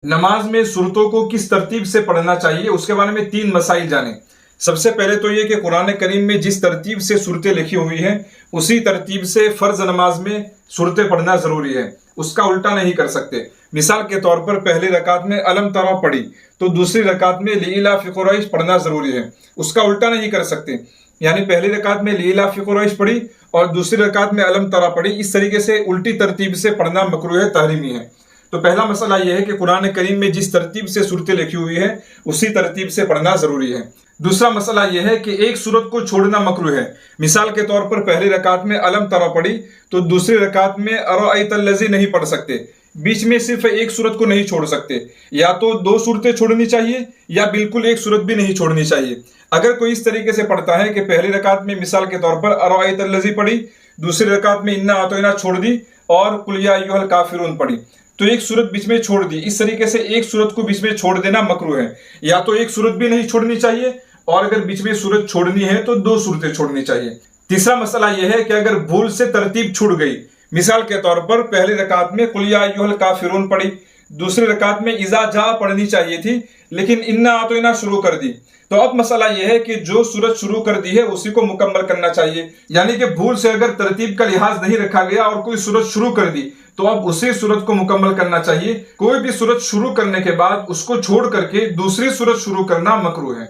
نماز میں صورتوں کو کس ترتیب سے پڑھنا چاہیے، اس کے بارے میں 3 مسائل جانیں۔ سب سے پہلے تو یہ کہ قرآن کریم میں جس ترتیب سے صورتیں لکھی ہوئی ہیں اسی ترتیب سے فرض نماز میں صورتیں پڑھنا ضروری ہے، اس کا الٹا نہیں کر سکتے۔ مثال کے طور پر پہلی رکعت میں الم ترا پڑھی تو دوسری رکعت میں لإلاف قریش پڑھنا ضروری ہے، اس کا الٹا نہیں کر سکتے۔ یعنی پہلی رکعت میں لإلاف قریش پڑھی اور دوسری رکعت میں الم ترا پڑھی، اس طریقے سے الٹی ترتیب سے پڑھنا مکروہ تحریمی ہے۔ تو پہلا مسئلہ یہ ہے کہ قرآن کریم میں جس ترتیب سے صورتیں لکھی ہوئی ہیں اسی ترتیب سے پڑھنا ضروری ہے۔ دوسرا مسئلہ یہ ہے کہ ایک صورت کو چھوڑنا مکروہ ہے۔ مثال کے طور پر پہلی رکعت میں الم ترا پڑھی تو دوسری رکعت میں ارأیت الذی نہیں پڑھ سکتے، بیچ میں صرف ایک صورت کو نہیں چھوڑ سکتے، یا تو 2 صورتیں چھوڑنی چاہیے یا بالکل ایک صورت بھی نہیں چھوڑنی چاہیے۔ اگر کوئی اس طریقے سے پڑھتا ہے کہ پہلی رکعت میں مثال کے طور پر ارأیت الذی پڑھی، دوسری رکعت میں انا اعطیناک چھوڑ دی اور قل یا ایھا الکافرون پڑھی، تو ایک صورت بیچ میں چھوڑ دی، اس طریقے سے ایک صورت کو بیچ میں چھوڑ دینا مکروہ ہے۔ یا تو ایک صورت بھی نہیں چھوڑنی چاہیے اور اگر بیچ میں صورت چھوڑنی ہے تو 2 صورتیں چھوڑنی چاہیے۔ تیسرا مسئلہ یہ ہے کہ اگر بھول سے ترتیب چھوٹ گئی، مثال کے طور پر پہلی رکعت میں قل یا ایھا الکافرون پڑھی، دوسری رکعت میں اذا جاء پڑھنی چاہیے تھی لیکن انا اعطیناک شروع کر دی، تو اب مسئلہ یہ ہے کہ جو صورت شروع کر دی ہے اسی کو مکمل کرنا چاہیے۔ یعنی کہ بھول سے اگر ترتیب کا لحاظ نہیں رکھا گیا اور کوئی صورت شروع کر دی تو اب اسی صورت کو مکمل کرنا چاہیے۔ کوئی بھی صورت شروع کرنے کے بعد اس کو چھوڑ کر کے دوسری صورت شروع کرنا مکروہ ہے۔